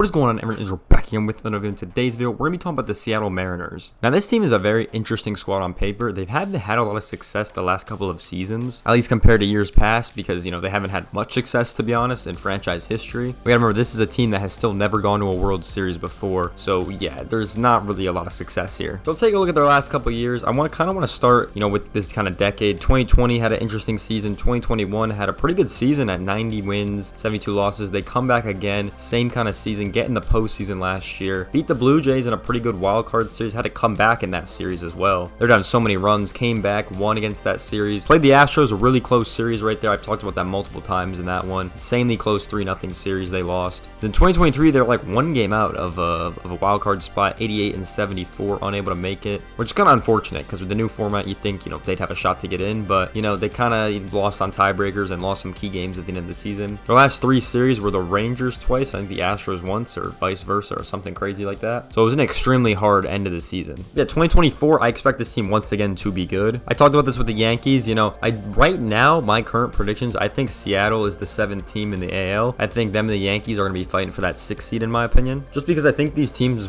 What is going on, Emerson? We're back again with another video. In today's video, we're going to be talking about the Seattle Mariners. Now, this team is a very interesting squad on paper. They've had a lot of success the last couple of seasons, at least compared to years past, because, they haven't had much success, to be honest, in franchise history. We got to remember, this is a team that has still never gone to a World Series before, so yeah, there's not really a lot of success here. So, take a look at their last couple of years. I want to start, with this kind of decade. 2020 had an interesting season. 2021 had a pretty good season at 90 wins, 72 losses. They come back again, same kind of season, get in the postseason last year, beat the Blue Jays in a pretty good wild card series, had to come back in that series as well. They're down so many runs, came back, won against that series, played the Astros, a really close series right there. I've talked about that multiple times in that one. Insanely close 3-0 series they lost. Then 2023, they're like one game out of a wild card spot, 88 and 74, unable to make it, which is kind of unfortunate because with the new format, you think, they'd have a shot to get in, but, they kind of lost on tiebreakers and lost some key games at the end of the season. Their last three series were the Rangers twice, I think the Astros once, or vice versa, or something crazy like that. So it was an extremely hard end of the season. Yeah, 2024, I expect this team once again to be good. I talked about this with the Yankees. Right now, my current predictions, I think Seattle is the 7th team in the AL. I think them and the Yankees are going to be fighting for that 6th seed, in my opinion. Just because I think these teams,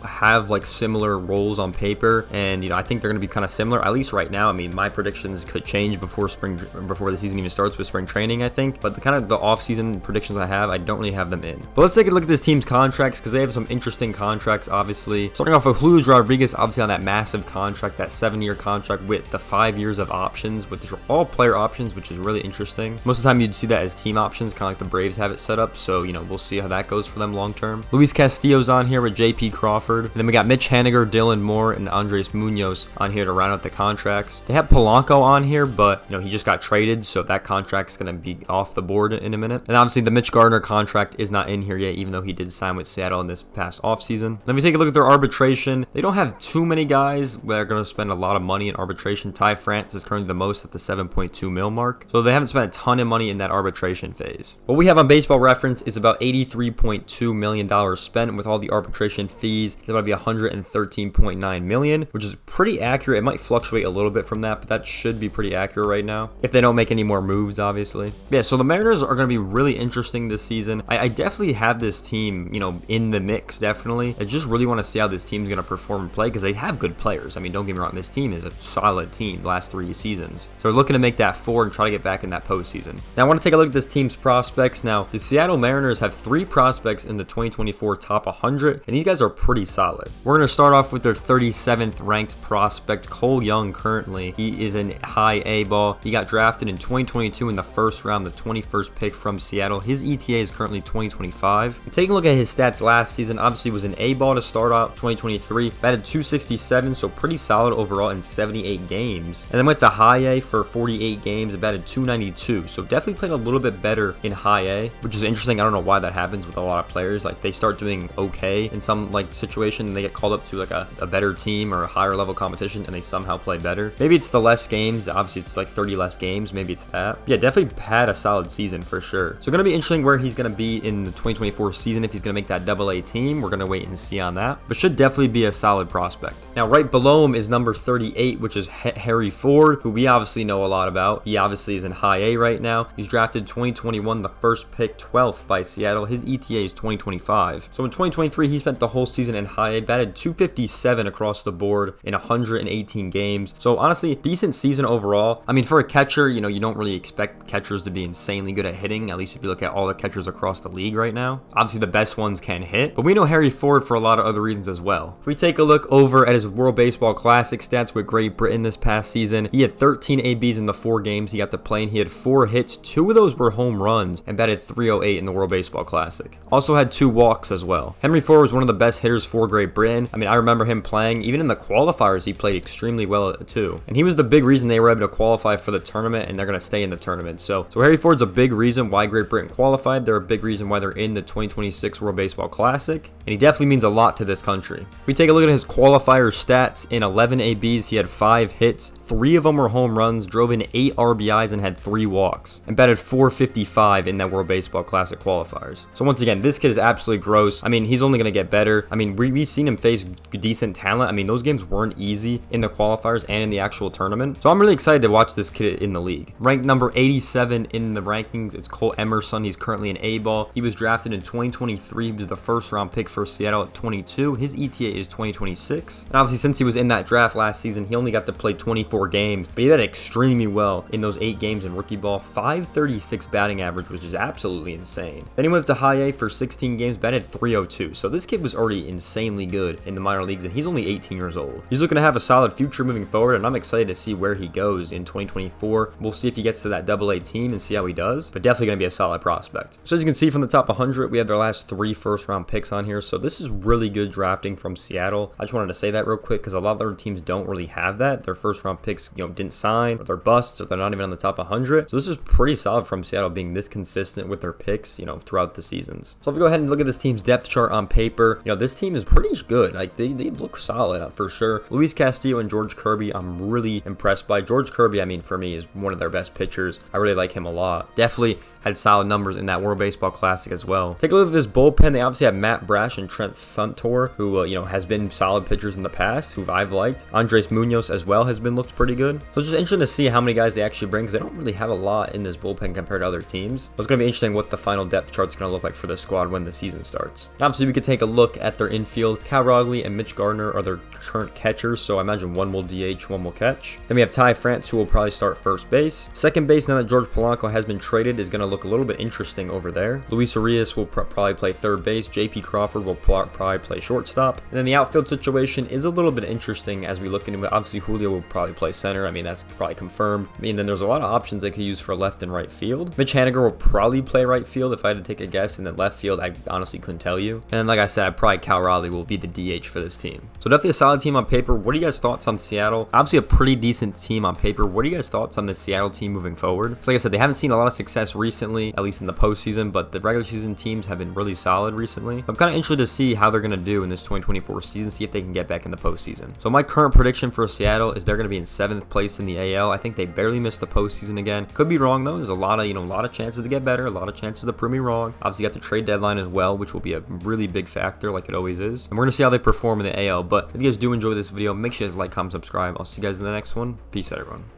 have like similar roles on paper, and I think they're going to be kind of similar, at least right now. I mean, my predictions could change before the season even starts with spring training, I think. But the off-season predictions I have, I don't really have them in. But let's take a look at this team's contracts, because they have some interesting contracts, obviously. Starting off with Julio Rodriguez, obviously on that massive contract, that 7-year contract with the 5 years of options, which are all player options, which is really interesting. Most of the time you'd see that as team options, kind of like the Braves have it set up. So, we'll see how that goes for them long term. Luis Castillo's on here with JP Crawford. And then we got Mitch Haniger, Dylan Moore, and Andres Munoz on here to round out the contracts. They have Polanco on here, but, he just got traded, so that contract's going to be off the board in a minute. And obviously the Mitch Gardner contract is not in here yet, even though he did sign with Seattle in this past offseason. Let me take a look at their arbitration. They don't have too many guys that are going to spend a lot of money in arbitration. Ty France is currently the most at the 7.2 mil mark. So they haven't spent a ton of money in that arbitration phase. What we have on Baseball Reference is about $83.2 million spent with all the arbitration fees. It's about to be $113.9 million, which is pretty accurate. It might fluctuate a little bit from that, but that should be pretty accurate right now, if they don't make any more moves, obviously. Yeah, so the Mariners are going to be really interesting this season. I definitely have this team, in the mix, definitely. I just really want to see how this team's going to perform and play, because they have good players. I mean, don't get me wrong, this team is a solid team the last 3 seasons. So we're looking to make that 4 and try to get back in that postseason. Now, I want to take a look at this team's prospects. Now, the Seattle Mariners have 3 prospects in the 2024 top 100, and these guys are pretty solid. We're going to start off with their 37th ranked prospect, Cole Young. Currently, he is in high A ball. He got drafted in 2022 in the first round, the 21st pick from Seattle. His ETA is currently 2025. And taking a look at his stats last season, obviously was an A ball to start out 2023, batted 267, so pretty solid overall in 78 games. And then went to high A for 48 games and batted 292, so definitely played a little bit better in high A, which is interesting. I don't know why that happens with a lot of players. Like, they start doing okay in some situation and they get called up to like a better team or a higher level competition and they somehow play better. Maybe it's the less games. Obviously it's like 30 less games, maybe it's that. Yeah, definitely had a solid season for sure. So gonna be interesting where he's gonna be in the 2024 season, if he's gonna make that AA team. We're gonna wait and see on that, but should definitely be a solid prospect. Now, right below him is number 38, which is Harry Ford, who we obviously know a lot about. He obviously is in high A right now. He's drafted 2021, the first pick, 12th by Seattle. His ETA is 2025. So in 2023, he spent the whole season in high A, batted 257 across the board in 118 games. So honestly, decent season overall. I mean, for a catcher, you don't really expect catchers to be insanely good at hitting, at least if you look at all the catchers across the league right now. Obviously, the best ones can hit, but we know Harry Ford for a lot of other reasons as well. If we take a look over at his World Baseball Classic stats with Great Britain this past season, he had 13 ABs in the 4 games he got to play, and he had 4 hits. 2 of those were home runs, and batted 308 in the World Baseball Classic. Also had 2 walks as well. Henry Ford was one of the best hitters for Great Britain. I mean, I remember him playing, even in the qualifiers, he played extremely well too. And he was the big reason they were able to qualify for the tournament, and they're going to stay in the tournament. So Harry Ford's a big reason why Great Britain qualified. They're a big reason why they're in the 2026 World Baseball Classic. Classic, and he definitely means a lot to this country. If we take a look at his qualifier stats, in 11 ABs, he had 5 hits, 3 of them were home runs, drove in 8 RBIs, and had 3 walks, and batted .455 in that World Baseball Classic qualifiers. So once again, this kid is absolutely gross. I mean, he's only going to get better. I mean, we've seen him face decent talent. I mean, those games weren't easy in the qualifiers and in the actual tournament. So I'm really excited to watch this kid in the league. Ranked number 87 in the rankings, it's Emerson. He's currently an A-ball. He was drafted in 2023. He was the first round pick for Seattle at 22. His ETA is 2026. And obviously, since he was in that draft last season, he only got to play 24 games, but he did extremely well in those 8 games in rookie ball. 536 batting average, which is absolutely insane. Then he went up to high A for 16 games, batted .302. So this kid was already insanely good in the minor leagues, and he's only 18 years old. He's looking to have a solid future moving forward, and I'm excited to see where he goes in 2024. We'll see if he gets to that AA team and see how he does, but definitely going to be a solid prospect. So as you can see from the top 100, we have their last 3 first-round picks on here. So this is really good drafting from Seattle. I just wanted to say that real quick because a lot of other teams don't really have that. Their first-round picks, didn't sign, or they're busts, or they're not even on the top 100. So this is pretty solid from Seattle being this consistent with their picks, throughout the seasons. So if we go ahead and look at this team's depth chart on paper, this team is pretty good. Like they look solid for sure. Luis Castillo and George Kirby, I'm really impressed by. George Kirby, I mean, for me, is one of their best pitchers. I really like him a lot. Definitely had solid numbers in that World Baseball Classic as well. Take a look at this bullpen. They obviously have Matt Brash and Trent Thuntor, who has been solid pitchers in the past, who I've liked. Andres Munoz as well has been looked pretty good. So it's just interesting to see how many guys they actually bring, because they don't really have a lot in this bullpen compared to other teams. So it's going to be interesting what the final depth chart's going to look like for the squad when the season starts. And obviously, we could take a look at their infield. Cal Raleigh and Mitch Gardner are their current catchers, so I imagine one will DH, one will catch. Then we have Ty France, who will probably start first base. Second base, now that George Polanco has been traded, is going to look a little bit interesting over there. Luis Urias will probably play third base. JP Crawford will probably play shortstop. And then the outfield situation is a little bit interesting as we look into it. Obviously, Julio will probably play center. I mean, that's probably confirmed. I mean, then there's a lot of options they could use for left and right field. Mitch Haniger will probably play right field if I had to take a guess, and then left field, I honestly couldn't tell you. And then, like I said, probably Cal Raleigh will be the DH for this team. So definitely a solid team on paper. What are you guys' thoughts on Seattle? Obviously, a pretty decent team on paper. What are you guys' thoughts on the Seattle team moving forward? So like I said, they haven't seen a lot of success recently, at least in the postseason, but the regular season teams have been really solid recently. I'm kind of interested to see how they're going to do in this 2024 season, see if they can get back in the postseason. So my current prediction for Seattle is they're going to be in 7th place in the AL. I think they barely missed the postseason again. Could be wrong though. There's a lot of chances to get better, a lot of chances to prove me wrong. Obviously, got the trade deadline as well, which will be a really big factor, like it always is. And we're going to see how they perform in the AL. But if you guys do enjoy this video, make sure you guys like, comment, subscribe. I'll see you guys in the next one. Peace out, everyone.